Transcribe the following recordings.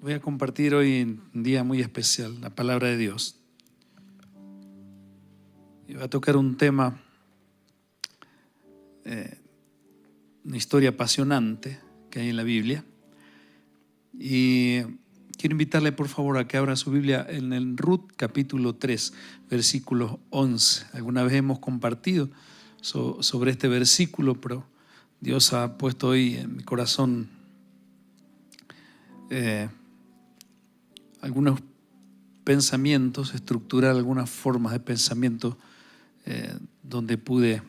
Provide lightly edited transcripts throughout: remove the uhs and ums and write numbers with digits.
Voy a compartir hoy un día muy especial, la palabra de Dios. Y voy a tocar un tema, una historia apasionante que hay en la Biblia. Y quiero invitarle por favor a que abra su Biblia en el Ruth capítulo 3, versículo 11. Alguna vez hemos compartido sobre este versículo, pero Dios ha puesto hoy en mi corazón algunos pensamientos, estructurar algunas formas de pensamiento donde pude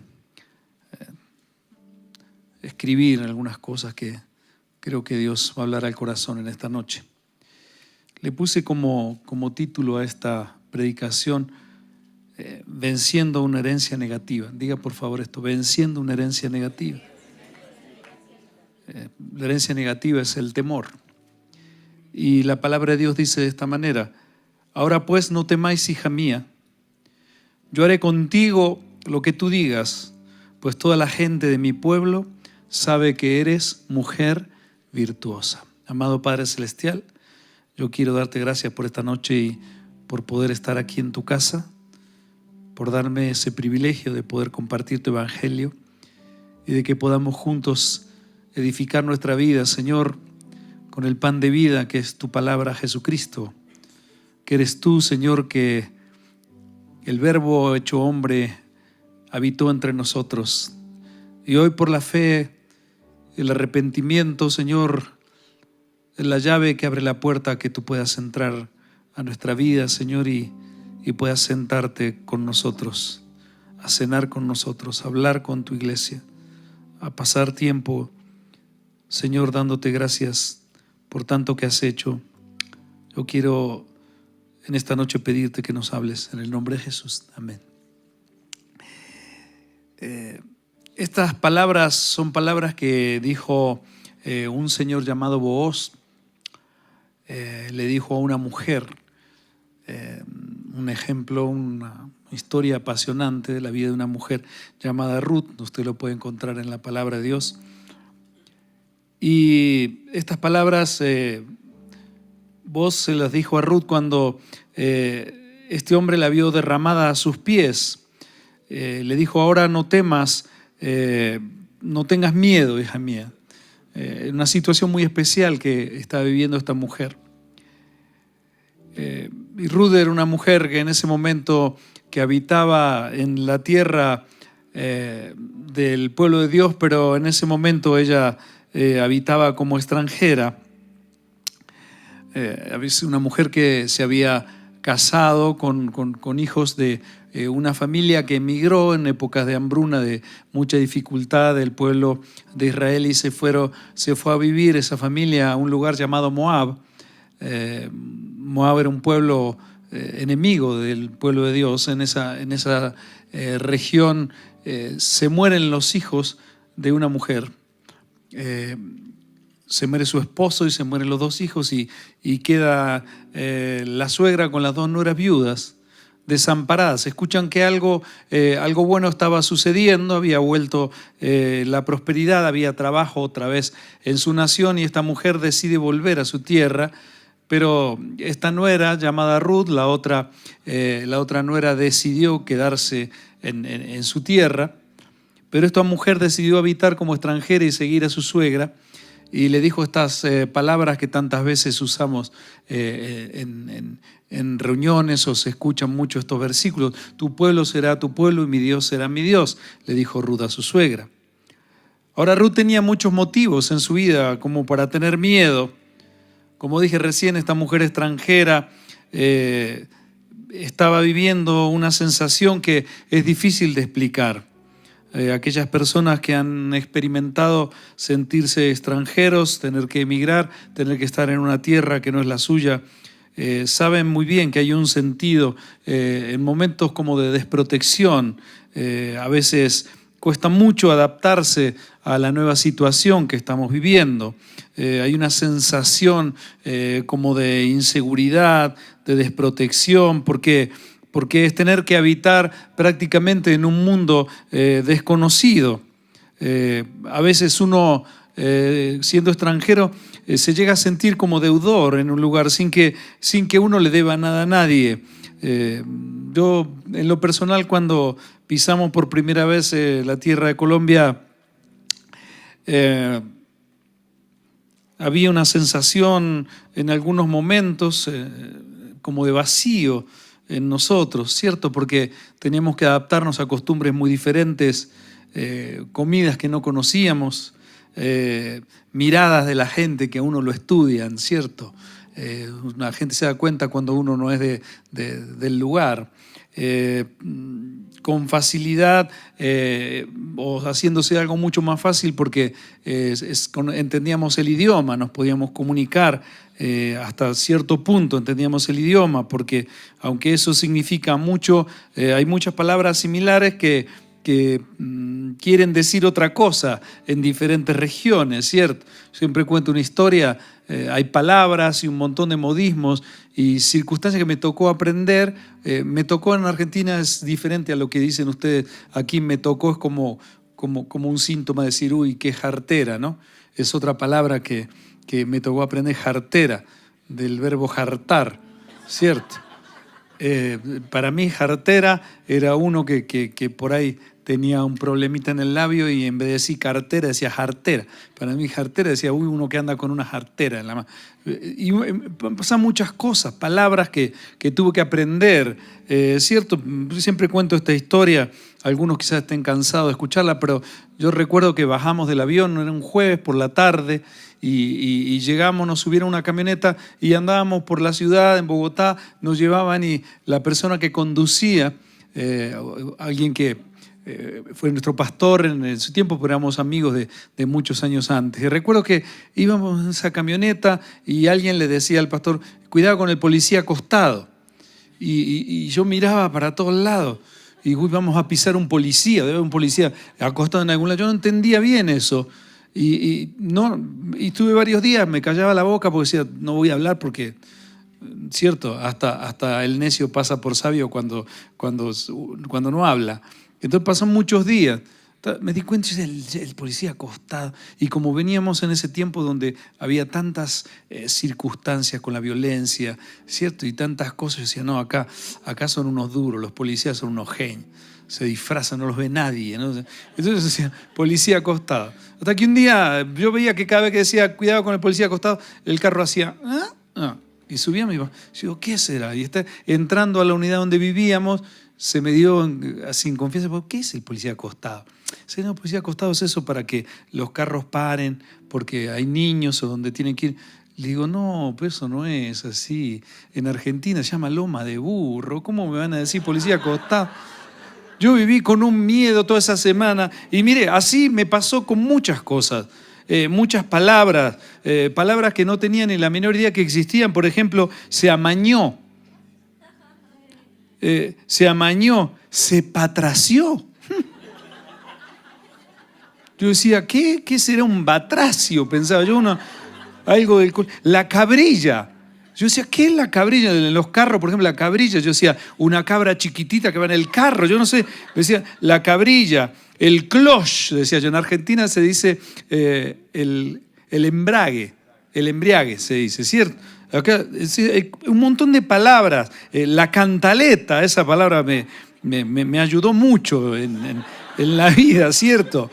escribir algunas cosas que creo que Dios va a hablar al corazón en esta noche. Le puse como título a esta predicación venciendo una herencia negativa. Diga por favor esto, venciendo una herencia negativa. La herencia negativa es el temor. Y la palabra de Dios dice de esta manera: ahora pues no temáis, hija mía, yo haré contigo lo que tú digas, pues toda la gente de mi pueblo sabe que eres mujer virtuosa. Amado Padre Celestial, yo quiero darte gracias por esta noche y por poder estar aquí en tu casa, por darme ese privilegio de poder compartir tu evangelio y de que podamos juntos edificar nuestra vida, Señor, con el pan de vida que es tu palabra, Jesucristo, que eres tú, Señor, que el Verbo hecho hombre habitó entre nosotros. Y hoy por la fe, el arrepentimiento, Señor, es la llave que abre la puerta a que tú puedas entrar a nuestra vida, Señor, y puedas sentarte con nosotros, a cenar con nosotros, a hablar con tu iglesia, a pasar tiempo, Señor, dándote gracias por tanto que has hecho. Yo quiero en esta noche pedirte que nos hables en el nombre de Jesús. Amén. Estas palabras son palabras que dijo un señor llamado Booz. Le dijo a una mujer, un ejemplo, una historia apasionante de la vida de una mujer llamada Ruth. Usted lo puede encontrar en la palabra de Dios. Y estas palabras Booz se las dijo a Ruth cuando este hombre la vio derramada a sus pies. Le dijo: ahora no temas, no tengas miedo, hija mía. Una situación muy especial que estaba viviendo esta mujer. Y Ruth era una mujer que en ese momento que habitaba en la tierra del pueblo de Dios, pero en ese momento ella habitaba como extranjera. Una mujer que se había casado con hijos de una familia que emigró en épocas de hambruna, de mucha dificultad del pueblo de Israel, y se fue a vivir esa familia a un lugar llamado Moab. Moab era un pueblo enemigo del pueblo de Dios. En esa región se mueren los hijos de una mujer. Se muere su esposo y se mueren los dos hijos y queda la suegra con las dos nueras viudas desamparadas. Escuchan que algo bueno estaba sucediendo, había vuelto la prosperidad, había trabajo otra vez en su nación y esta mujer decide volver a su tierra, pero esta nuera llamada Ruth, la otra nuera, decidió quedarse en su tierra, pero esta mujer decidió habitar como extranjera y seguir a su suegra. Y le dijo estas palabras que tantas veces usamos en reuniones, o se escuchan mucho estos versículos: tu pueblo será tu pueblo y mi Dios será mi Dios, le dijo Ruth a su suegra. Ahora, Ruth tenía muchos motivos en su vida como para tener miedo. Como dije recién, esta mujer extranjera estaba viviendo una sensación que es difícil de explicar. Aquellas personas que han experimentado sentirse extranjeros, tener que emigrar, tener que estar en una tierra que no es la suya, saben muy bien que hay un sentido en momentos como de desprotección. A veces cuesta mucho adaptarse a la nueva situación que estamos viviendo. Hay una sensación como de inseguridad, de desprotección, porque es tener que habitar prácticamente en un mundo desconocido. A veces uno siendo extranjero, se llega a sentir como deudor en un lugar sin que uno le deba nada a nadie. Yo, en lo personal, cuando pisamos por primera vez la tierra de Colombia, había una sensación en algunos momentos como de vacío en nosotros, ¿cierto? Porque teníamos que adaptarnos a costumbres muy diferentes, comidas que no conocíamos, miradas de la gente que a uno lo estudian, ¿cierto? La gente se da cuenta cuando uno no es del lugar. Con facilidad o haciéndose algo mucho más fácil porque entendíamos el idioma, nos podíamos comunicar hasta cierto punto, entendíamos el idioma, porque aunque eso significa mucho, hay muchas palabras similares que quieren decir otra cosa en diferentes regiones, ¿cierto? Siempre cuento una historia, hay palabras y un montón de modismos y circunstancias que me tocó aprender. Me tocó en Argentina, es diferente a lo que dicen ustedes. Aquí me tocó, es como un síntoma de decir, uy, qué jartera, ¿no? Es otra palabra que me tocó aprender, jartera, del verbo jartar, ¿cierto? Para mí jartera era uno que por ahí tenía un problemita en el labio y en vez de decir cartera decía jartera. Para mí jartera decía, uy, uno que anda con una jartera en la mano. Y pasan muchas cosas, palabras que tuve que aprender, ¿cierto? Siempre cuento esta historia, algunos quizás estén cansados de escucharla, pero yo recuerdo que bajamos del avión, era un jueves por la tarde, y llegamos, nos subieron a una camioneta y andábamos por la ciudad, en Bogotá, nos llevaban y la persona que conducía, alguien que fue nuestro pastor en su tiempo, pero éramos amigos de muchos años antes. Y recuerdo que íbamos en esa camioneta y alguien le decía al pastor, cuidado con el policía acostado. Y yo miraba para todos lados y uy, vamos a pisar un policía, debe haber un policía acostado en algún lado. Yo no entendía bien eso. Y estuve varios días, me callaba la boca porque decía, no voy a hablar porque, cierto, hasta el necio pasa por sabio cuando no habla. Entonces pasan muchos días, me di cuenta el policía acostado y como veníamos en ese tiempo donde había tantas circunstancias con la violencia, ¿cierto? Y tantas cosas, yo decía, no, acá son unos duros, los policías son unos genios, se disfrazan, no los ve nadie, ¿no? Entonces decía, policía acostado. Hasta que un día yo veía que cada vez que decía, cuidado con el policía acostado, el carro hacía, y subía mi. Yo digo, ¿qué será? Y está entrando a la unidad donde vivíamos, se me dio sin confianza, ¿qué es el policía acostado? Sí, no, el policía acostado es eso para que los carros paren, porque hay niños o donde tienen que ir. Le digo, no, pero eso no es así. En Argentina se llama loma de burro. ¿Cómo me van a decir policía acostado? Yo viví con un miedo toda esa semana y mire, así me pasó con muchas cosas. Muchas palabras, palabras que no tenían ni la menor idea que existían. Por ejemplo, se amañó. Se patració. Yo decía, ¿qué será un batracio? Pensaba yo, algo del... La cabrilla. Yo decía, ¿qué es la cabrilla? En los carros, por ejemplo, la cabrilla. Yo decía, una cabra chiquitita que va en el carro. Yo no sé. Decía, la cabrilla. El cloche, decía yo. En Argentina se dice el embrague. El embriague se dice, ¿cierto? Acá, un montón de palabras. La cantaleta, esa palabra me ayudó mucho en la vida, ¿cierto?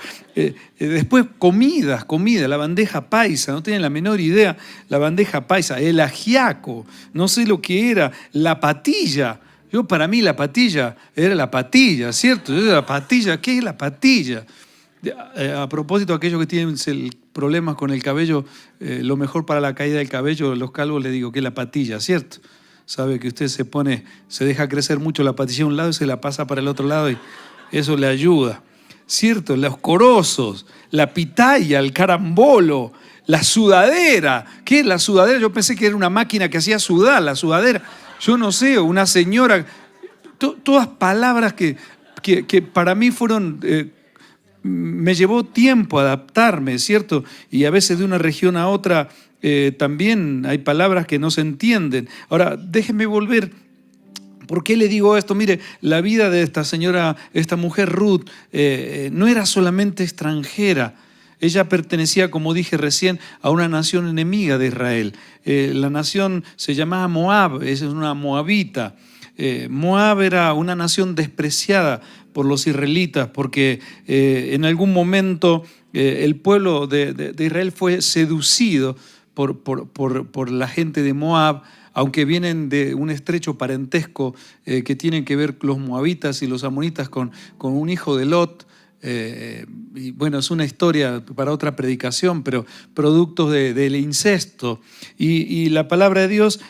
Después comida, la bandeja paisa, no tienen la menor idea, la bandeja paisa, el ajiaco, no sé lo que era, la patilla. Para mí la patilla era la patilla, ¿cierto? La patilla, ¿qué es la patilla? A propósito, aquellos que tienen problemas con el cabello, lo mejor para la caída del cabello, los calvos, les digo que es la patilla, ¿cierto? Sabe que usted se deja crecer mucho la patilla a un lado y se la pasa para el otro lado y eso le ayuda, ¿cierto? Los corozos, la pitaya, el carambolo, la sudadera. ¿Qué es la sudadera? Yo pensé que era una máquina que hacía sudar, la sudadera. Yo no sé, una señora. Todas palabras que para mí fueron... me llevó tiempo adaptarme, ¿cierto? Y a veces de una región a otra también hay palabras que no se entienden. Ahora, déjeme volver. ¿Por qué le digo esto? Mire, la vida de esta mujer Ruth, no era solamente extranjera. ella pertenecía, como dije recién, a una nación enemiga de Israel. La nación se llamaba Moab, es una moabita. Moab era una nación despreciada por los israelitas porque en algún momento el pueblo de Israel fue seducido por la gente de Moab, aunque vienen de un estrecho parentesco que tienen que ver los moabitas y los amonitas con un hijo de Lot. Y bueno, es una historia para otra predicación, pero productos del incesto. Y la palabra de Dios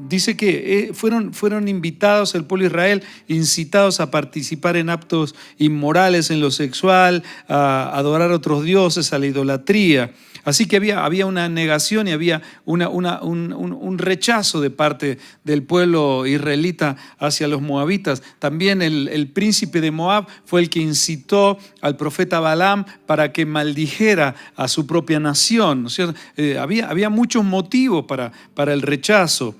dice que fueron invitados el pueblo de Israel, incitados a participar en actos inmorales en lo sexual, a adorar a otros dioses, a la idolatría. Así que había una negación y había un rechazo de parte del pueblo israelita hacia los moabitas. También el príncipe de Moab fue el que incitó al profeta Balaam para que maldijera a su propia nación, ¿no es cierto? Había muchos motivos para el rechazo.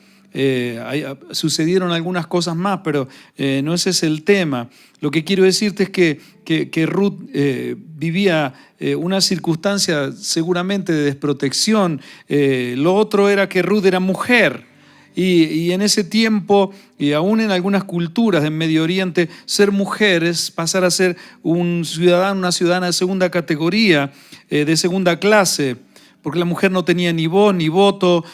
Sucedieron algunas cosas más, pero no ese es el tema. Lo que quiero decirte es que Ruth vivía una circunstancia seguramente de desprotección. Lo otro era que Ruth era mujer. Y en ese tiempo, y aún en algunas culturas del Medio Oriente, ser mujer es pasar a ser un ciudadano, una ciudadana de segunda categoría, de segunda clase. Porque la mujer no tenía ni voz ni voto,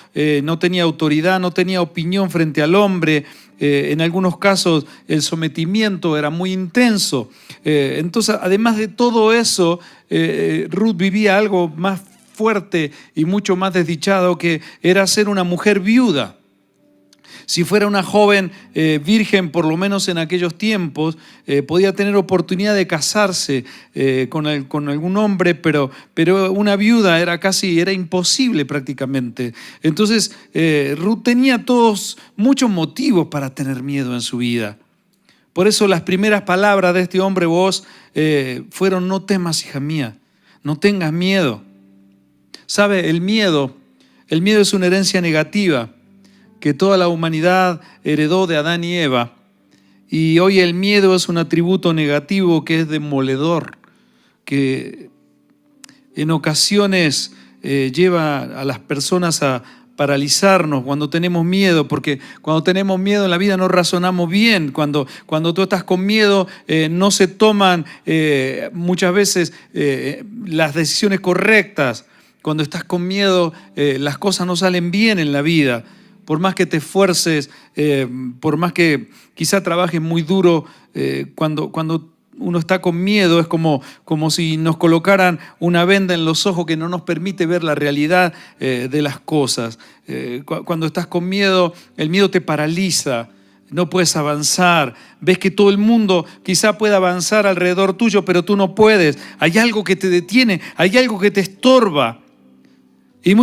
no tenía autoridad, no tenía opinión frente al hombre. En algunos casos el sometimiento era muy intenso. Entonces, además de todo eso, Ruth vivía algo más fuerte y mucho más desdichado, que era ser una mujer viuda. Si fuera una joven virgen, por lo menos en aquellos tiempos, podía tener oportunidad de casarse con algún hombre, pero una viuda era imposible prácticamente. Entonces, Ruth tenía muchos motivos para tener miedo en su vida. Por eso las primeras palabras de este hombre Booz fueron: no temas, hija mía, no tengas miedo. ¿Sabe? El miedo es una herencia negativa que toda la humanidad heredó de Adán y Eva. Y hoy el miedo es un atributo negativo que es demoledor, que en ocasiones lleva a las personas a paralizarnos cuando tenemos miedo, porque cuando tenemos miedo en la vida no razonamos bien. Cuando tú estás con miedo no se toman muchas veces las decisiones correctas. Cuando estás con miedo las cosas no salen bien en la vida. Por más que te esfuerces, por más que quizá trabajes muy duro, cuando uno está con miedo es como si nos colocaran una venda en los ojos que no nos permite ver la realidad de las cosas. Cuando estás con miedo, el miedo te paraliza, no puedes avanzar. Ves que todo el mundo quizá pueda avanzar alrededor tuyo, pero tú no puedes. Hay algo que te detiene, hay algo que te estorba. Y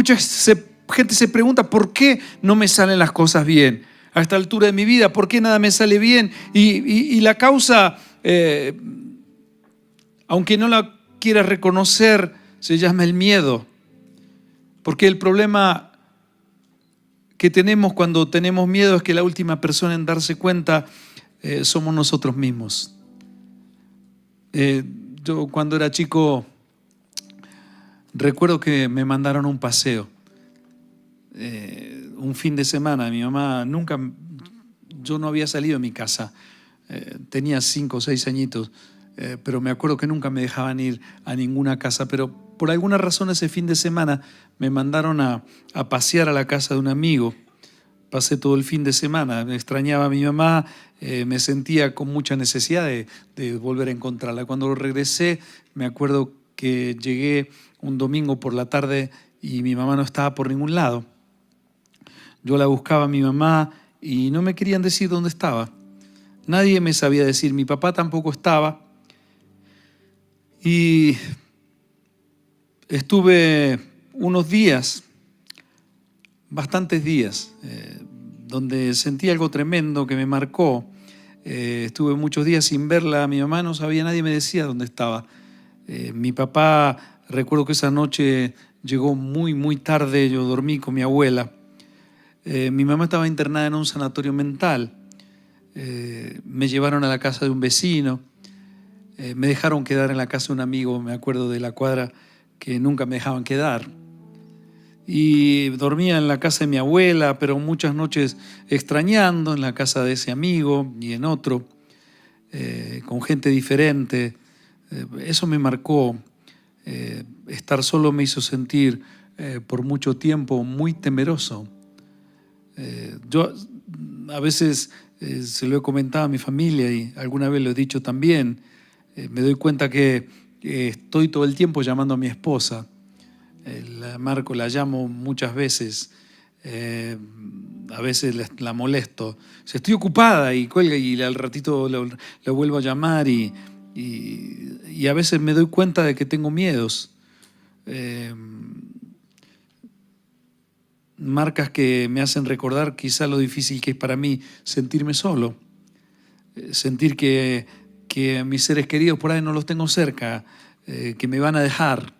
gente se pregunta: ¿por qué no me salen las cosas bien? A esta altura de mi vida, ¿por qué nada me sale bien? Y la causa, aunque no la quieras reconocer, se llama el miedo. Porque el problema que tenemos cuando tenemos miedo es que la última persona en darse cuenta somos nosotros mismos. Yo cuando era chico recuerdo que me mandaron a un paseo. Un fin de semana, mi mamá yo no había salido de mi casa, tenía 5 o 6 añitos, pero me acuerdo que nunca me dejaban ir a ninguna casa, pero por alguna razón ese fin de semana me mandaron a pasear a la casa de un amigo. Pasé todo el fin de semana, me extrañaba a mi mamá, me sentía con mucha necesidad de volver a encontrarla. Cuando regresé, me acuerdo que llegué un domingo por la tarde y mi mamá no estaba por ningún lado. Yo la buscaba a mi mamá y no me querían decir dónde estaba. Nadie me sabía decir, mi papá tampoco estaba. Y estuve unos días, bastantes días, donde sentí algo tremendo que me marcó. Estuve muchos días sin verla, a mi mamá no sabía, nadie me decía dónde estaba. Mi papá, recuerdo que esa noche llegó muy, muy tarde, yo dormí con mi abuela. Mi mamá estaba internada en un sanatorio mental. Me llevaron a la casa de un vecino. Me dejaron quedar en la casa de un amigo, me acuerdo, de la cuadra que nunca me dejaban quedar. Y dormía en la casa de mi abuela, pero muchas noches extrañando en la casa de ese amigo y en otro, con gente diferente. Eso me marcó. Estar solo me hizo sentir por mucho tiempo muy temeroso. Yo a veces se lo he comentado a mi familia y alguna vez lo he dicho también. Me doy cuenta que estoy todo el tiempo llamando a mi esposa. La llamo muchas veces. A veces la molesto. Si estoy ocupada y cuelga y al ratito lo vuelvo a llamar y a veces me doy cuenta de que tengo miedos. Marcas que me hacen recordar quizá lo difícil que es para mí sentirme solo, sentir que mis seres queridos por ahí no los tengo cerca, que me van a dejar.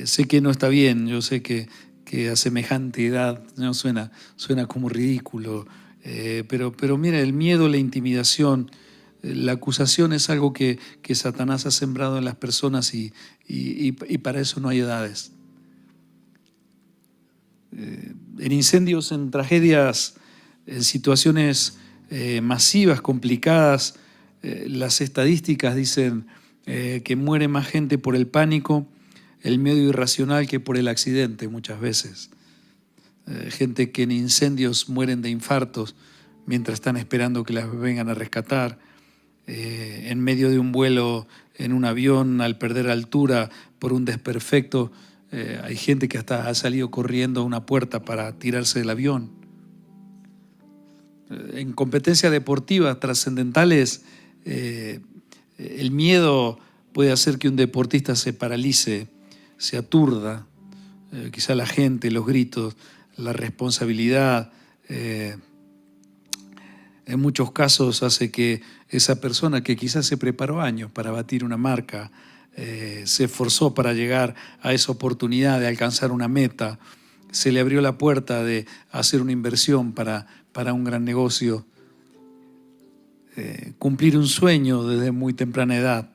Sé que no está bien, yo sé que a semejante edad no suena como ridículo, pero mira, el miedo, la intimidación, la acusación es algo que Satanás ha sembrado en las personas y para eso no hay edades. En incendios, en tragedias, en situaciones masivas, complicadas, las estadísticas dicen que muere más gente por el pánico, el miedo irracional que por el accidente muchas veces. Gente que en incendios mueren de infartos mientras están esperando que las vengan a rescatar. En medio de un vuelo en un avión, al perder altura por un desperfecto, hay gente que hasta ha salido corriendo a una puerta para tirarse del avión. En competencias deportivas trascendentales, el miedo puede hacer que un deportista se paralice, se aturda. Quizá la gente, los gritos, la responsabilidad, en muchos casos hace que esa persona que quizás se preparó años para batir una marca, se esforzó para llegar a esa oportunidad de alcanzar una meta, se le abrió la puerta de hacer una inversión para un gran negocio, cumplir un sueño desde muy temprana edad.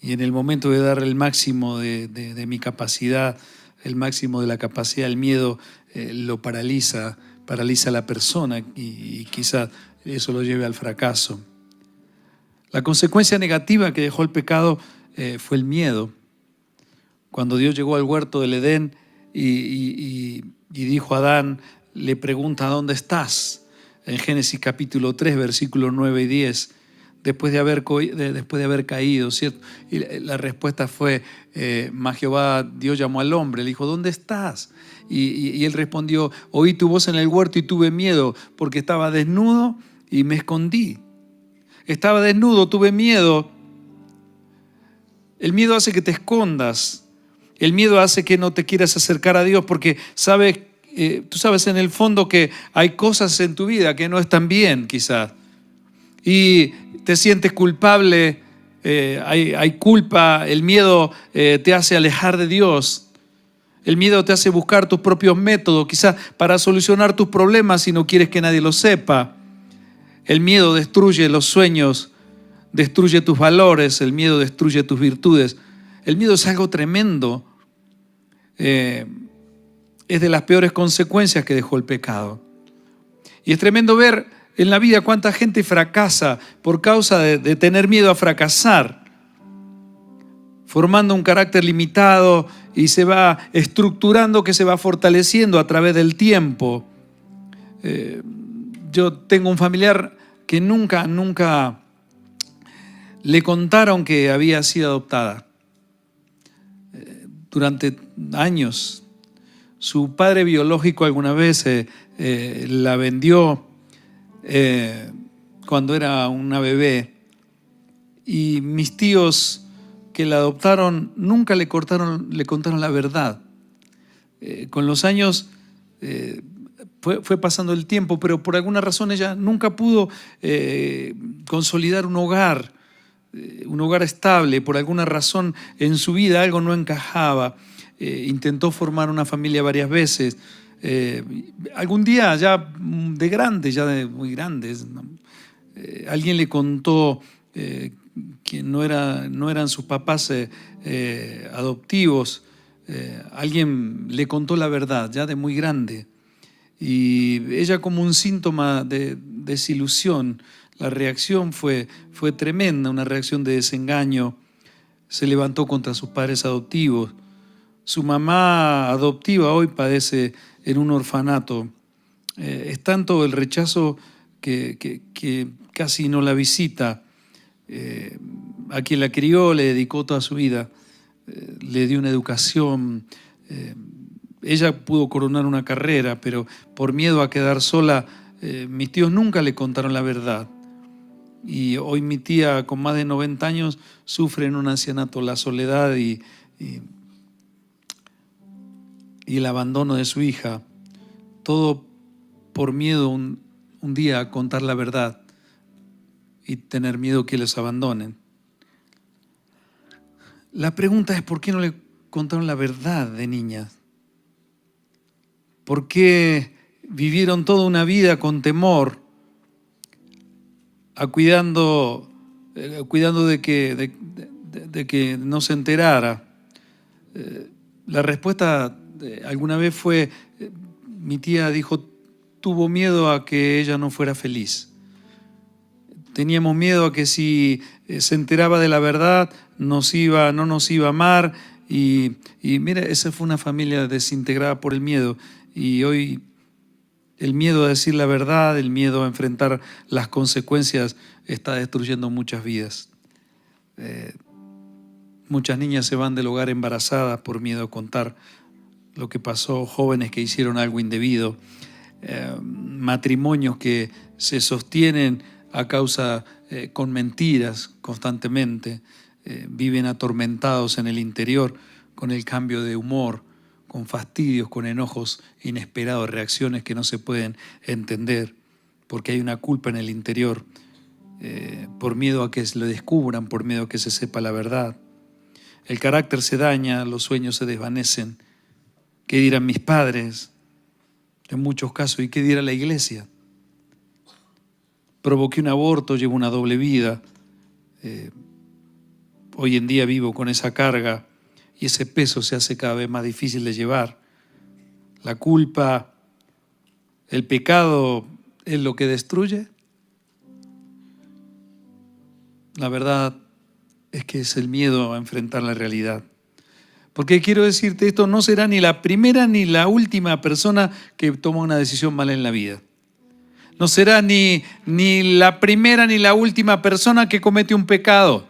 Y en el momento de dar el máximo de mi capacidad, el máximo de la capacidad, el miedo lo paraliza a la persona y quizás eso lo lleve al fracaso. La consecuencia negativa que dejó el pecado fue el miedo. Cuando Dios llegó al huerto del Edén y dijo a Adán, le pregunta ¿dónde estás? En Génesis capítulo 3, versículos 9 y 10, después de haber caído, ¿cierto? Y la respuesta fue, más Jehová, Dios llamó al hombre, le dijo, ¿dónde estás? Y él respondió, oí tu voz en el huerto y tuve miedo porque estaba desnudo y me escondí. Estaba desnudo, tuve miedo. El miedo hace que te escondas. El miedo hace que no te quieras acercar a Dios porque tú sabes en el fondo que hay cosas en tu vida que no están bien quizás. Y te sientes culpable, hay culpa, el miedo te hace alejar de Dios. El miedo te hace buscar tus propios métodos, quizás para solucionar tus problemas si no quieres que nadie lo sepa. El miedo destruye los sueños, destruye tus valores, el miedo destruye tus virtudes. El miedo es algo tremendo. Es de las peores consecuencias que dejó el pecado. Y es tremendo ver en la vida cuánta gente fracasa por causa de tener miedo a fracasar, formando un carácter limitado y se va estructurando, que se va fortaleciendo a través del tiempo. Yo tengo un familiar que nunca le contaron que había sido adoptada. Durante años, su padre biológico alguna vez la vendió cuando era una bebé, y mis tíos que la adoptaron nunca le contaron la verdad. Con los años fue pasando el tiempo, pero por alguna razón ella nunca pudo consolidar un hogar estable. Por alguna razón en su vida algo no encajaba. Intentó formar una familia varias veces. Algún día ya de grande, muy grandes, alguien le contó que no eran sus papás adoptivos, alguien le contó la verdad, ya de muy grande. Y ella, como un síntoma de desilusión, la reacción fue tremenda, una reacción de desengaño. Se levantó contra sus padres adoptivos. Su mamá adoptiva hoy padece en un orfanato. Es tanto el rechazo que casi no la visita. A quien la crió le dedicó toda su vida, le dio una educación. Ella pudo coronar una carrera, pero por miedo a quedar sola, mis tíos nunca le contaron la verdad. Y hoy mi tía, con más de 90 años, sufre en un ancianato la soledad y el abandono de su hija. Todo por miedo un día a contar la verdad y tener miedo que les abandonen. La pregunta es, ¿por qué no le contaron la verdad de niñas? ¿Por qué vivieron toda una vida con temor, cuidando de que no se enterara? La respuesta alguna vez fue, mi tía dijo, tuvo miedo a que ella no fuera feliz. Teníamos miedo a que si se enteraba de la verdad no nos iba a amar. Y mira, esa fue una familia desintegrada por el miedo. Y hoy el miedo a decir la verdad, el miedo a enfrentar las consecuencias está destruyendo muchas vidas. Muchas niñas se van del hogar embarazadas por miedo a contar lo que pasó, jóvenes que hicieron algo indebido, matrimonios que se sostienen a causa con mentiras constantemente, viven atormentados en el interior con el cambio de humor, con fastidios, con enojos inesperados, reacciones que no se pueden entender, porque hay una culpa en el interior, por miedo a que lo descubran, por miedo a que se sepa la verdad. El carácter se daña, los sueños se desvanecen. ¿Qué dirán mis padres? En muchos casos, ¿y qué dirá la iglesia? Provoqué un aborto, llevo una doble vida. Hoy en día vivo con esa carga y ese peso se hace cada vez más difícil de llevar. La culpa, el pecado es lo que destruye. La verdad es que es el miedo a enfrentar la realidad. Porque quiero decirte esto, no será ni la primera ni la última persona que toma una decisión mala en la vida. No será ni la primera ni la última persona que comete un pecado.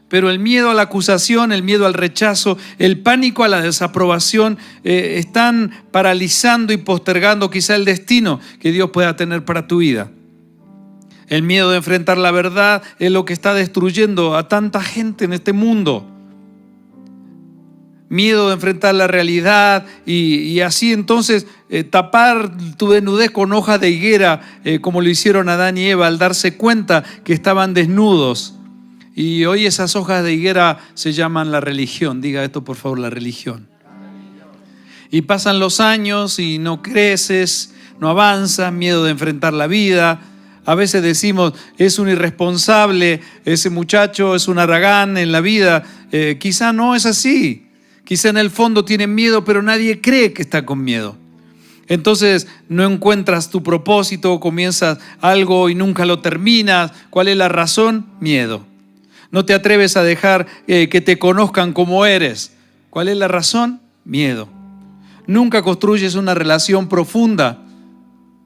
Pero el miedo a la acusación, el miedo al rechazo, el pánico a la desaprobación están paralizando y postergando quizá el destino que Dios pueda tener para tu vida. El miedo de enfrentar la verdad es lo que está destruyendo a tanta gente en este mundo. Miedo de enfrentar la realidad y así entonces tapar tu desnudez con hojas de higuera, como lo hicieron Adán y Eva al darse cuenta que estaban desnudos. Y hoy esas hojas de higuera se llaman la religión. Diga esto por favor, la religión. Y pasan los años y no creces, no avanzas, miedo de enfrentar la vida. A veces decimos, es un irresponsable, ese muchacho es un haragán en la vida. Quizá no es así. Quizá en el fondo tienen miedo, pero nadie cree que está con miedo. Entonces no encuentras tu propósito, comienzas algo y nunca lo terminas. ¿Cuál es la razón? Miedo. No te atreves a dejar que te conozcan como eres. ¿Cuál es la razón? Miedo. Nunca construyes una relación profunda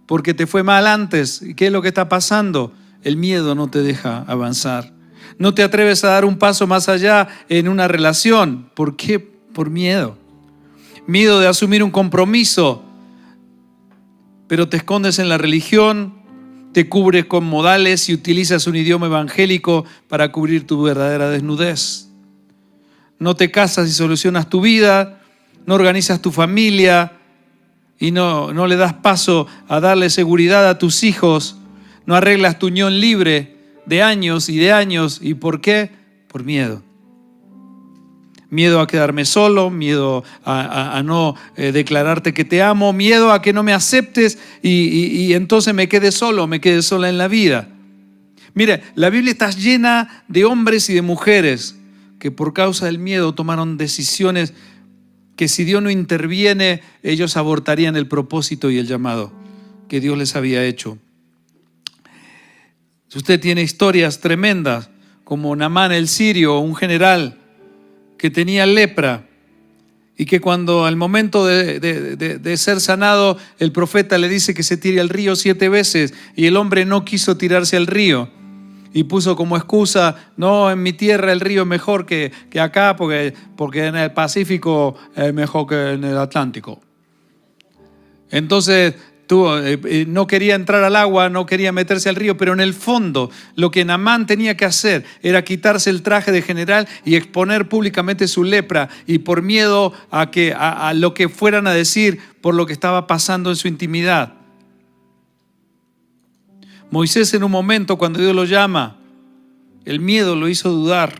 porque te fue mal antes. ¿Qué es lo que está pasando? El miedo no te deja avanzar. No te atreves a dar un paso más allá en una relación. ¿Por qué? Por miedo. Miedo de asumir un compromiso, pero te escondes en la religión, te cubres con modales y utilizas un idioma evangélico para cubrir tu verdadera desnudez. No te casas y solucionas tu vida, no organizas tu familia y no le das paso a darle seguridad a tus hijos, no arreglas tu unión libre de años. ¿Y por qué? Por miedo. Miedo a quedarme solo, miedo a no declararte que te amo, miedo a que no me aceptes y entonces me quede solo, me quede sola en la vida. Mire, la Biblia está llena de hombres y de mujeres que por causa del miedo tomaron decisiones que si Dios no interviene, ellos abortarían el propósito y el llamado que Dios les había hecho. Si usted tiene historias tremendas, como Naamán el sirio, un general que tenía lepra, y que cuando al momento de ser sanado, el profeta le dice que se tire al río 7 veces, y el hombre no quiso tirarse al río, y puso como excusa, no, en mi tierra el río es mejor que acá, porque en el Pacífico es mejor que en el Atlántico. Entonces no quería entrar al agua, no quería meterse al río, pero en el fondo lo que Naamán tenía que hacer era quitarse el traje de general y exponer públicamente su lepra, y por miedo a lo que fueran a decir por lo que estaba pasando en su intimidad. Moisés, en un momento cuando Dios lo llama, el miedo lo hizo dudar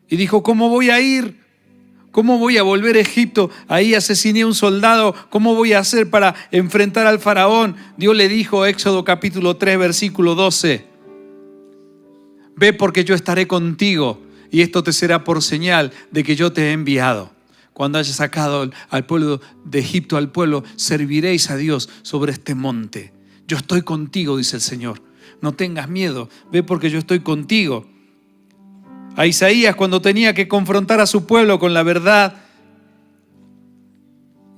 y dijo: ¿cómo voy a ir? ¿Cómo voy a volver a Egipto? Ahí asesiné a un soldado. ¿Cómo voy a hacer para enfrentar al faraón? Dios le dijo, Éxodo capítulo 3, versículo 12: ve, porque yo estaré contigo, y esto te será por señal de que yo te he enviado. Cuando hayas sacado al pueblo de Egipto, al pueblo, serviréis a Dios sobre este monte. Yo estoy contigo, dice el Señor. No tengas miedo, ve, porque yo estoy contigo. A Isaías, cuando tenía que confrontar a su pueblo con la verdad,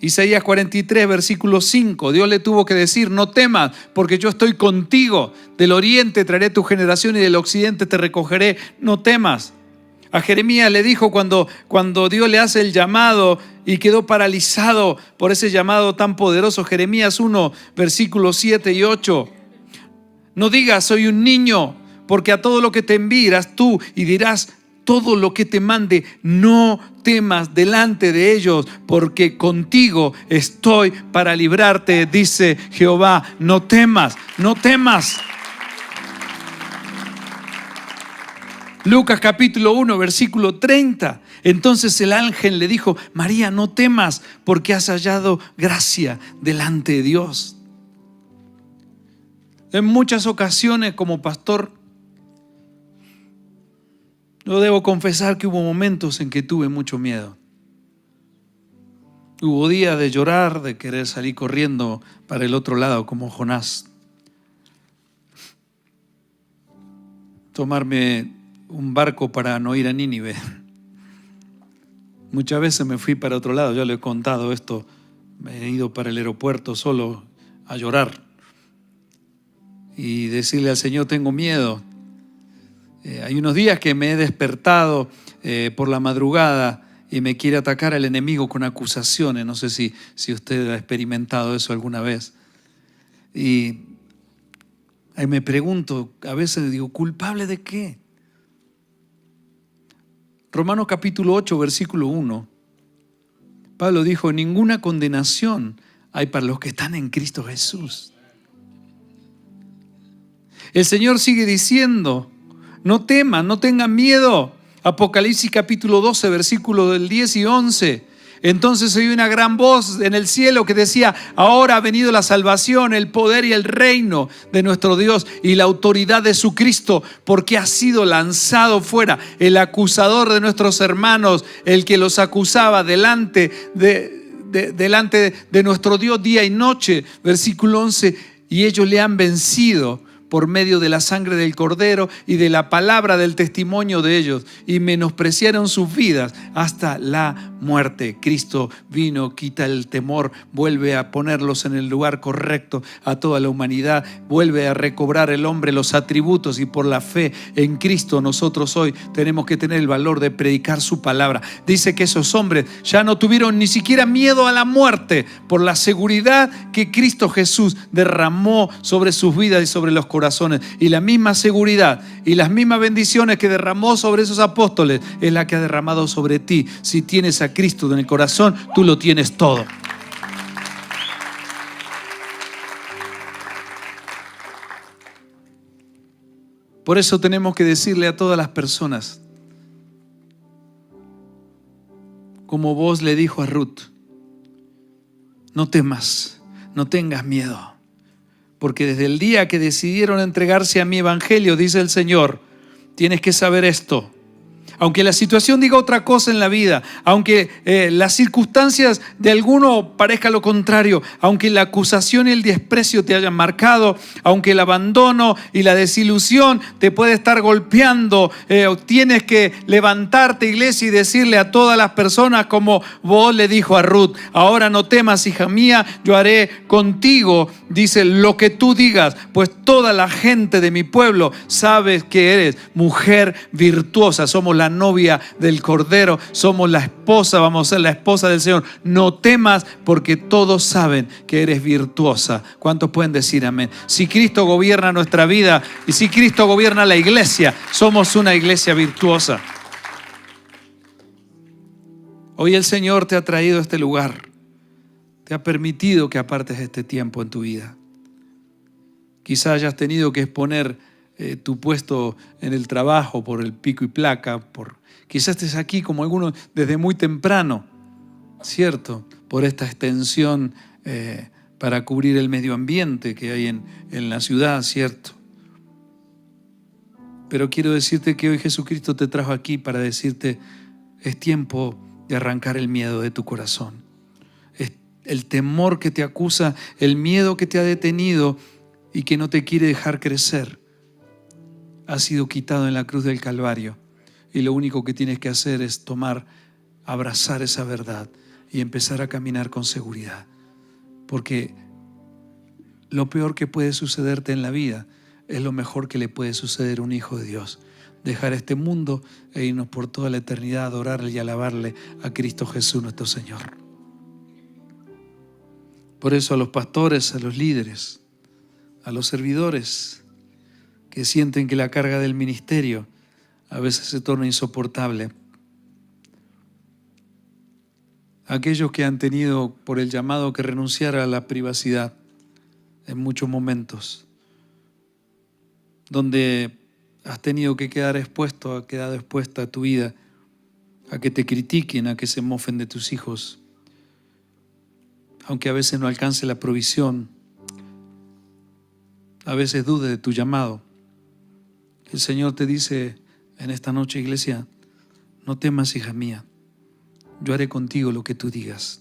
Isaías 43, versículo 5, Dios le tuvo que decir: no temas, porque yo estoy contigo. Del oriente traeré tu generación y del occidente te recogeré. No temas. A Jeremías le dijo cuando Dios le hace el llamado y quedó paralizado por ese llamado tan poderoso, Jeremías 1, versículos 7 y 8. No digas, soy un niño, porque a todo lo que te envíe irás tú y dirás todo lo que te mande. No temas delante de ellos, porque contigo estoy para librarte, dice Jehová. No temas, no temas. Lucas capítulo 1, versículo 30. Entonces el ángel le dijo: María, no temas, porque has hallado gracia delante de Dios. En muchas ocasiones, como pastor, yo debo confesar que hubo momentos en que tuve mucho miedo. Hubo días de llorar, de querer salir corriendo para el otro lado como Jonás. Tomarme un barco para no ir a Nínive. Muchas veces me fui para otro lado, ya le he contado esto. Me he ido para el aeropuerto solo a llorar y decirle al Señor: tengo miedo. Hay unos días que me he despertado por la madrugada y me quiere atacar el enemigo con acusaciones. No sé si usted ha experimentado eso alguna vez. Y ahí me pregunto, a veces digo, ¿culpable de qué? Romanos capítulo 8, versículo 1. Pablo dijo: ninguna condenación hay para los que están en Cristo Jesús. El Señor sigue diciendo: no teman, no tengan miedo. Apocalipsis capítulo 12, versículos del 10 y 11. Entonces oí una gran voz en el cielo que decía: ahora ha venido la salvación, el poder y el reino de nuestro Dios y la autoridad de su Cristo, porque ha sido lanzado fuera el acusador de nuestros hermanos, el que los acusaba delante de nuestro Dios día y noche. Versículo 11: y ellos le han vencido por medio de la sangre del Cordero y de la palabra del testimonio de ellos, y menospreciaron sus vidas hasta la muerte. Cristo vino, quita el temor, vuelve a ponerlos en el lugar correcto a toda la humanidad, vuelve a recobrar el hombre los atributos, y por la fe en Cristo nosotros hoy tenemos que tener el valor de predicar su palabra. Dice que esos hombres ya no tuvieron ni siquiera miedo a la muerte por la seguridad que Cristo Jesús derramó sobre sus vidas y sobre los corazones. Y la misma seguridad y las mismas bendiciones que derramó sobre esos apóstoles es la que ha derramado sobre ti. Si tienes a Cristo en el corazón, tú lo tienes todo. Por eso tenemos que decirle a todas las personas, como Boaz le dijo a Ruth: no temas, no tengas miedo, porque desde el día que decidieron entregarse a mi evangelio, dice el Señor, tienes que saber esto. Aunque la situación diga otra cosa en la vida, aunque las circunstancias de alguno parezca lo contrario, aunque la acusación y el desprecio te hayan marcado, aunque el abandono y la desilusión te puede estar golpeando, tienes que levantarte, iglesia, y decirle a todas las personas como Booz le dijo a Ruth: ahora no temas, hija mía, yo haré contigo, dice, lo que tú digas, pues toda la gente de mi pueblo sabe que eres mujer virtuosa. Somos la novia del Cordero, somos la esposa, vamos a ser la esposa del Señor. No temas, porque todos saben que eres virtuosa. ¿Cuántos pueden decir amén? Si Cristo gobierna nuestra vida y si Cristo gobierna la iglesia, somos una iglesia virtuosa. Hoy el Señor te ha traído a este lugar, te ha permitido que apartes este tiempo en tu vida. Quizás hayas tenido que exponer tu puesto en el trabajo por el pico y placa, quizás estés aquí como algunos desde muy temprano, ¿cierto? Por esta extensión para cubrir el medio ambiente que hay en la ciudad, ¿cierto? Pero quiero decirte que hoy Jesucristo te trajo aquí para decirte: es tiempo de arrancar el miedo de tu corazón. Es el temor que te acusa, el miedo que te ha detenido y que no te quiere dejar crecer, ha sido quitado en la cruz del Calvario. Y lo único que tienes que hacer es abrazar esa verdad y empezar a caminar con seguridad. Porque lo peor que puede sucederte en la vida es lo mejor que le puede suceder a un hijo de Dios: dejar este mundo e irnos por toda la eternidad a adorarle y alabarle a Cristo Jesús nuestro Señor. Por eso a los pastores, a los líderes, a los servidores que sienten que la carga del ministerio a veces se torna insoportable, aquellos que han tenido por el llamado que renunciar a la privacidad en muchos momentos, donde has tenido que quedado expuesta a tu vida, a que te critiquen, a que se mofen de tus hijos, aunque a veces no alcance la provisión, a veces dude de tu llamado. El Señor te dice en esta noche, iglesia: no temas, hija mía, yo haré contigo lo que tú digas,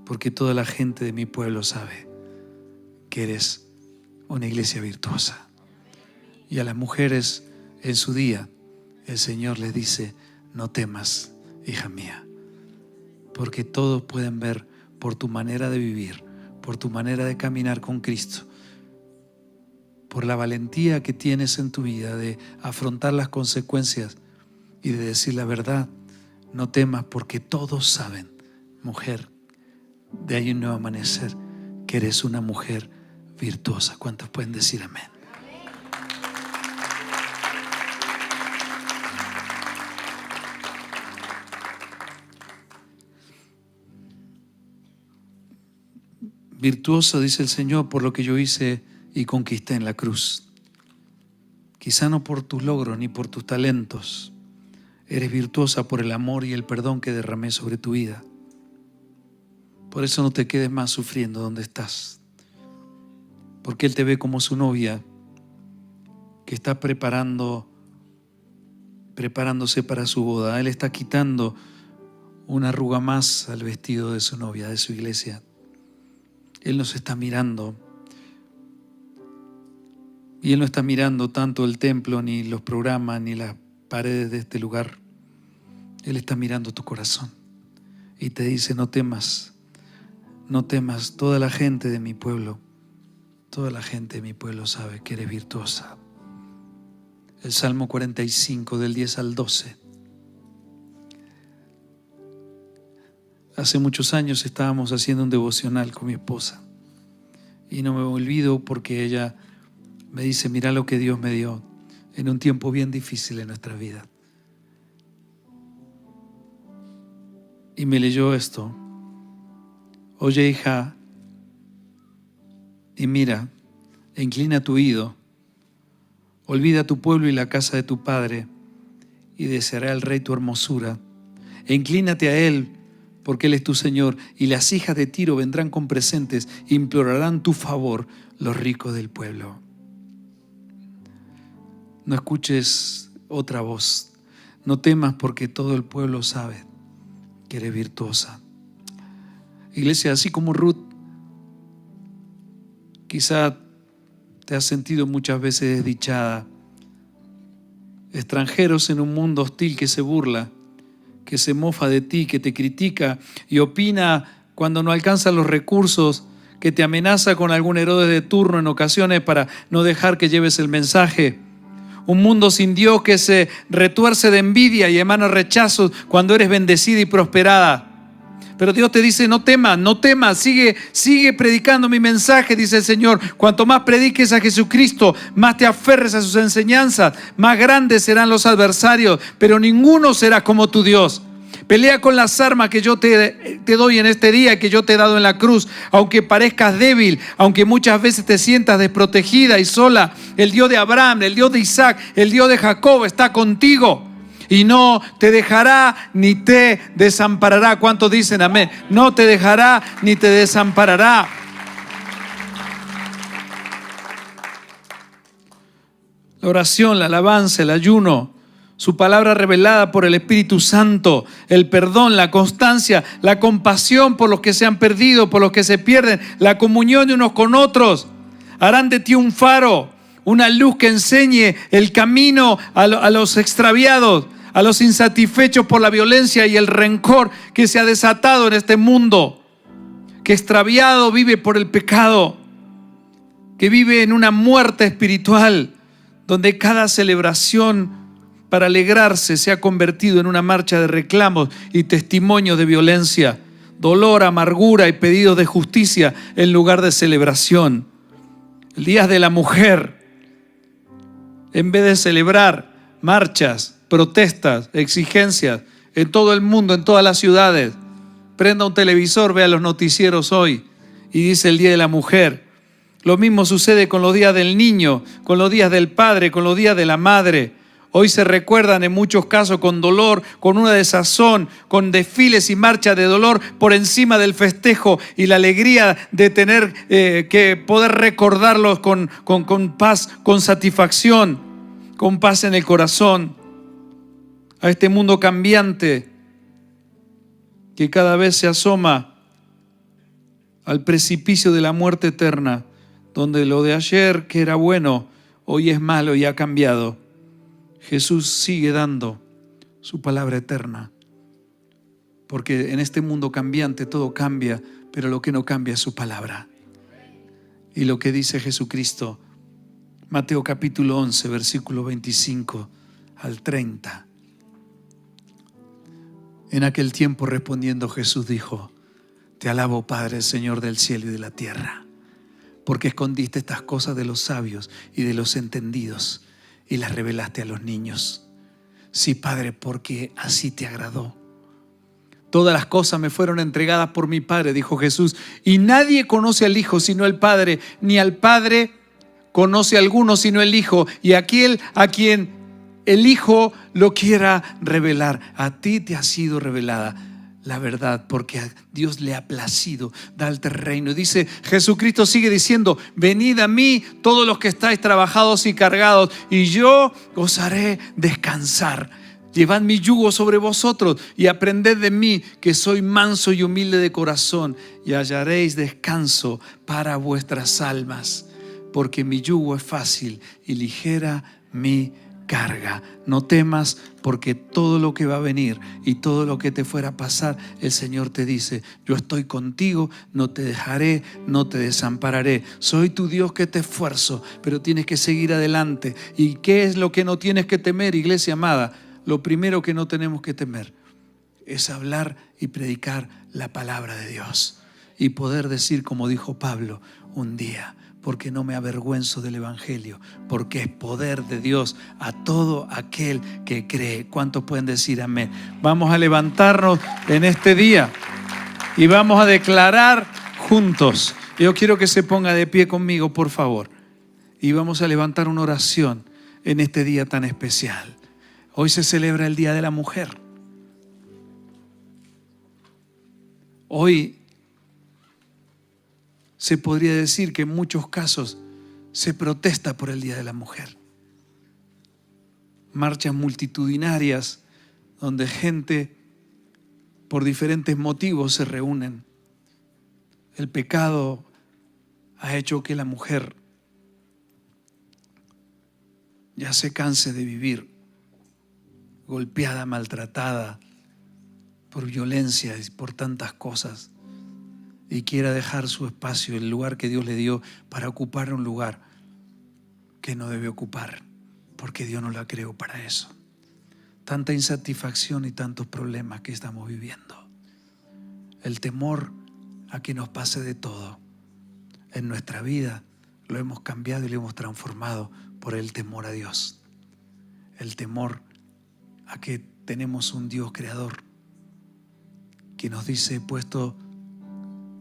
porque toda la gente de mi pueblo sabe que eres una iglesia virtuosa. Y a las mujeres en su día, el Señor les dice: no temas, hija mía, porque todos pueden ver por tu manera de vivir, por tu manera de caminar con Cristo, por la valentía que tienes en tu vida de afrontar las consecuencias y de decir la verdad. No temas, porque todos saben, mujer, de ahí un nuevo amanecer, que eres una mujer virtuosa. ¿Cuántos pueden decir amén? Virtuoso, dice el Señor, por lo que yo hice y conquisté en la cruz. Quizá no por tus logros ni por tus talentos. Eres virtuosa por el amor y el perdón que derramé sobre tu vida. Por eso no te quedes más sufriendo donde estás, porque Él te ve como su novia que está preparándose para su boda. Él está quitando una arruga más al vestido de su novia, de su iglesia. Él nos está mirando. Y Él no está mirando tanto el templo, ni los programas, ni las paredes de este lugar. Él está mirando tu corazón y te dice: no temas, no temas. Toda la gente de mi pueblo, toda la gente de mi pueblo sabe que eres virtuosa. El Salmo 45, del 10 al 12. Hace muchos años estábamos haciendo un devocional con mi esposa y no me olvido, porque ella me dice: mira lo que Dios me dio en un tiempo bien difícil en nuestra vida. Y me leyó esto: oye, hija, y mira, e inclina tu oído, olvida tu pueblo y la casa de tu padre, y deseará el rey tu hermosura. E inclínate a él, porque Él es tu Señor, y las hijas de Tiro vendrán con presentes, implorarán tu favor. los ricos del pueblo. No escuches otra voz. No temas porque todo el pueblo sabe que eres virtuosa. Iglesia, así como Ruth, quizá te has sentido muchas veces desdichada. Extranjeros en un mundo hostil que se burla, que se mofa de ti, que te critica y opina cuando no alcanzan los recursos, que te amenaza con algún Herodes de turno en ocasiones para no dejar que lleves el mensaje. Un mundo sin Dios que se retuerce de envidia y emana rechazos cuando eres bendecida y prosperada. Pero Dios te dice, no temas, no temas, sigue predicando mi mensaje, dice el Señor. Cuanto más prediques a Jesucristo, más te aferres a sus enseñanzas, más grandes serán los adversarios, pero ninguno será como tu Dios. Pelea con las armas que yo te doy en este día, que yo te he dado en la cruz. Aunque parezcas débil, aunque muchas veces te sientas desprotegida y sola, el Dios de Abraham, el Dios de Isaac, el Dios de Jacob está contigo. Y no te dejará ni te desamparará. ¿Cuántos dicen amén? No te dejará ni te desamparará. La oración, la alabanza, el ayuno, su palabra revelada por el Espíritu Santo, el perdón, la constancia, la compasión por los que se han perdido, por los que se pierden, la comunión de unos con otros, harán de ti un faro, una luz que enseñe el camino a los extraviados, a los insatisfechos por la violencia y el rencor que se ha desatado en este mundo, que extraviado vive por el pecado, que vive en una muerte espiritual, donde cada celebración para alegrarse se ha convertido en una marcha de reclamos y testimonios de violencia, dolor, amargura y pedidos de justicia en lugar de celebración. El Día de la Mujer, en vez de celebrar marchas, protestas, exigencias en todo el mundo, en todas las ciudades, prenda un televisor, vea los noticieros hoy y dice el Día de la Mujer. Lo mismo sucede con los días del niño, con los días del padre, con los días de la madre. Hoy se recuerdan en muchos casos con dolor, con una desazón, con desfiles y marchas de dolor por encima del festejo y la alegría de tener que poder recordarlos con paz, con satisfacción, con paz en el corazón. A este mundo cambiante que cada vez se asoma al precipicio de la muerte eterna, donde lo de ayer que era bueno, hoy es malo y ha cambiado. Jesús sigue dando su palabra eterna, porque en este mundo cambiante todo cambia, pero lo que no cambia es su palabra. Y lo que dice Jesucristo, Mateo capítulo 11, versículo 25 al 30. En aquel tiempo respondiendo Jesús dijo: Te alabo, Padre, Señor del cielo y de la tierra, porque escondiste estas cosas de los sabios y de los entendidos y las revelaste a los niños. Sí, Padre, porque así te agradó. Todas las cosas me fueron entregadas por mi Padre, dijo Jesús, y nadie conoce al Hijo sino el Padre, ni al Padre conoce a alguno sino el Hijo, y aquel a quien el Hijo lo quiera revelar. A ti te ha sido revelada la verdad, porque a Dios le ha placido darte el reino. Y dice, Jesucristo sigue diciendo: venid a mí todos los que estáis trabajados y cargados, y yo os haré descansar. Llevad mi yugo sobre vosotros y aprended de mí, que soy manso y humilde de corazón, y hallaréis descanso para vuestras almas, porque mi yugo es fácil y ligera mi carga. No temas, porque todo lo que va a venir y todo lo que te fuera a pasar, el Señor te dice: yo estoy contigo, no te dejaré, no te desampararé. Soy tu Dios que te esfuerzo, pero tienes que seguir adelante. ¿Y qué es lo que no tienes que temer, iglesia amada? Lo primero que no tenemos que temer es hablar y predicar la palabra de Dios y poder decir, como dijo Pablo un día: porque no me avergüenzo del Evangelio, porque es poder de Dios a todo aquel que cree. ¿Cuántos pueden decir amén? Vamos a levantarnos en este día y vamos a declarar juntos. Yo quiero que se ponga de pie conmigo, por favor, y vamos a levantar una oración en este día tan especial. Hoy se celebra el Día de la Mujer. Hoy se podría decir que en muchos casos se protesta por el Día de la Mujer. Marchas multitudinarias donde gente por diferentes motivos se reúnen. El pecado ha hecho que la mujer ya se canse de vivir golpeada, maltratada por violencia y por tantas cosas, y quiera dejar su espacio, el lugar que Dios le dio, para ocupar un lugar que no debe ocupar, porque Dios no la creó para eso. Tanta insatisfacción y tantos problemas que estamos viviendo. El temor a que nos pase de todo en nuestra vida lo hemos cambiado y lo hemos transformado por el temor a Dios. El temor a que tenemos un Dios creador que nos dice: he puesto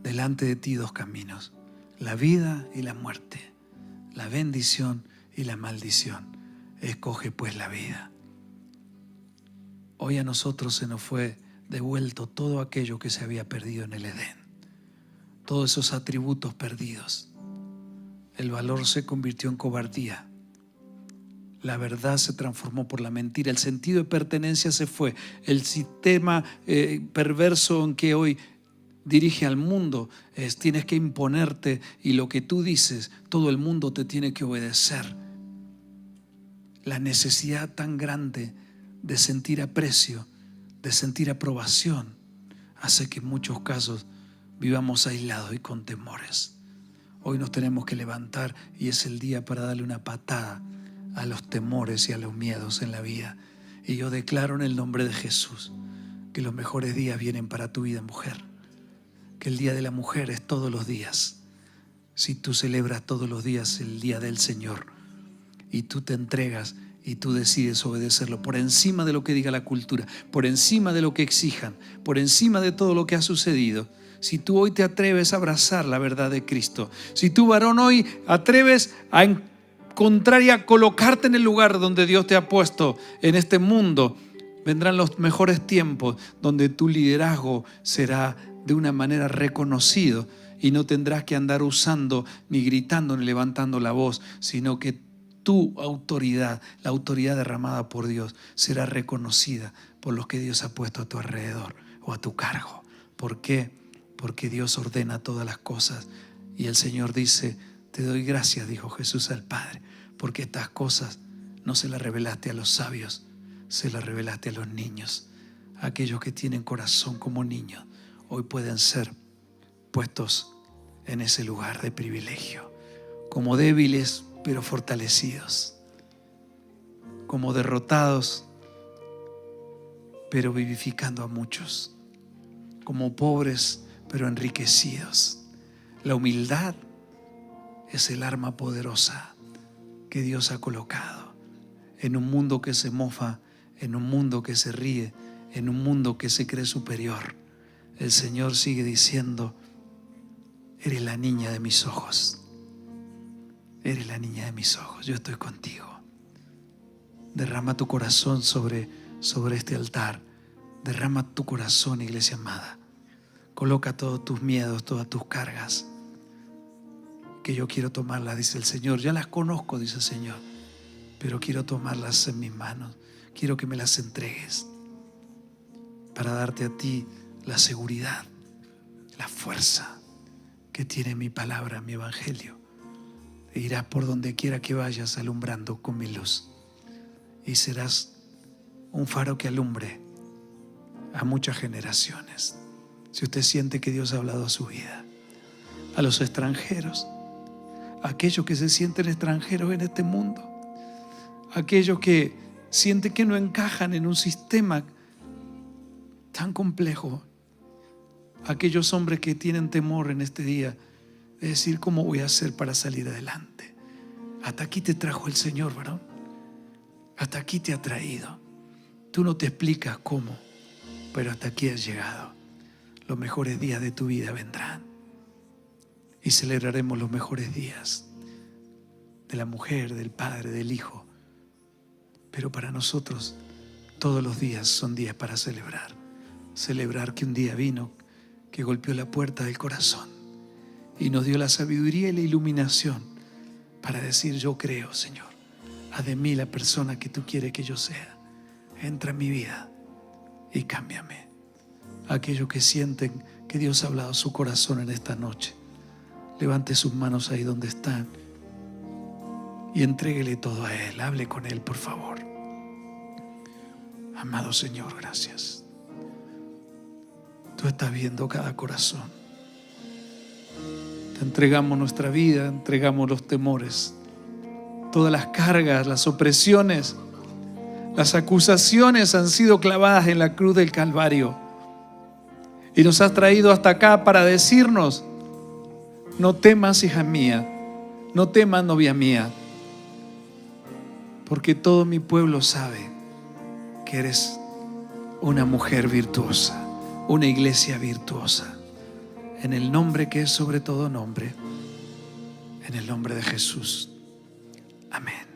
delante de ti dos caminos, la vida y la muerte, la bendición y la maldición. Escoge pues la vida. Hoy a nosotros se nos fue devuelto todo aquello que se había perdido en el Edén, todos esos atributos perdidos. El valor se convirtió en cobardía, la verdad se transformó por la mentira, el sentido de pertenencia se fue, el sistema perverso en que hoy dirige al mundo es: tienes que imponerte y lo que tú dices, todo el mundo te tiene que obedecer. La necesidad tan grande de sentir aprecio, de sentir aprobación, hace que en muchos casos vivamos aislados y con temores. Hoy nos tenemos que levantar y es el día para darle una patada a los temores y a los miedos en la vida. Y yo declaro en el nombre de Jesús que los mejores días vienen para tu vida, mujer. Que el Día de la Mujer es todos los días. Si tú celebras todos los días el Día del Señor y tú te entregas y tú decides obedecerlo por encima de lo que diga la cultura, por encima de lo que exijan, por encima de todo lo que ha sucedido. Si tú hoy te atreves a abrazar la verdad de Cristo, si tú, varón, hoy atreves a encontrar y a colocarte en el lugar donde Dios te ha puesto en este mundo, vendrán los mejores tiempos donde tu liderazgo será de una manera reconocido y no tendrás que andar usando ni gritando ni levantando la voz, sino que tu autoridad, la autoridad derramada por Dios, será reconocida por los que Dios ha puesto a tu alrededor o a tu cargo. ¿Por qué? Porque Dios ordena todas las cosas y el Señor dice: te doy gracias, dijo Jesús al Padre, porque estas cosas no se las revelaste a los sabios, se las revelaste a los niños. Aquellos que tienen corazón como niños hoy pueden ser puestos en ese lugar de privilegio, como débiles pero fortalecidos, como derrotados pero vivificando a muchos, como pobres pero enriquecidos. La humildad es el arma poderosa que Dios ha colocado en un mundo que se mofa, en un mundo que se ríe, en un mundo que se cree superior. El Señor sigue diciendo: eres la niña de mis ojos. Eres la niña de mis ojos. Yo estoy contigo. Derrama tu corazón sobre este altar. Derrama tu corazón, iglesia amada. Coloca todos tus miedos, todas tus cargas, que yo quiero tomarlas, dice el Señor. Ya las conozco, dice el Señor, pero quiero tomarlas en mis manos. Quiero que me las entregues para darte a ti la seguridad, la fuerza que tiene mi palabra, mi evangelio. E irás por donde quiera que vayas alumbrando con mi luz y serás un faro que alumbre a muchas generaciones. Si usted siente que Dios ha hablado a su vida, a los extranjeros, a aquellos que se sienten extranjeros en este mundo, a aquellos que sienten que no encajan en un sistema tan complejo, a aquellos hombres que tienen temor en este día de decir: ¿cómo voy a hacer para salir adelante? Hasta aquí te trajo el Señor, varón. Hasta aquí te ha traído. Tú no te explicas cómo, pero hasta aquí has llegado. Los mejores días de tu vida vendrán y celebraremos los mejores días de la mujer, del padre, del hijo. Pero para nosotros todos los días son días para celebrar. Celebrar que un día vino, que golpeó la puerta del corazón y nos dio la sabiduría y la iluminación para decir: yo creo, Señor, haz de mí la persona que tú quieres que yo sea. Entra en mi vida y cámbiame. Aquellos que sienten que Dios ha hablado a su corazón en esta noche, levante sus manos ahí donde están y entréguele todo a Él. Hable con Él, por favor. Amado Señor, gracias. Tú estás viendo cada corazón. Te entregamos nuestra vida, entregamos los temores, todas las cargas, las opresiones, las acusaciones han sido clavadas en la cruz del Calvario. Y nos has traído hasta acá para decirnos: no temas, hija mía, no temas, novia mía, porque todo mi pueblo sabe que eres una mujer virtuosa, una iglesia virtuosa. En el nombre que es sobre todo nombre, en el nombre de Jesús. Amén.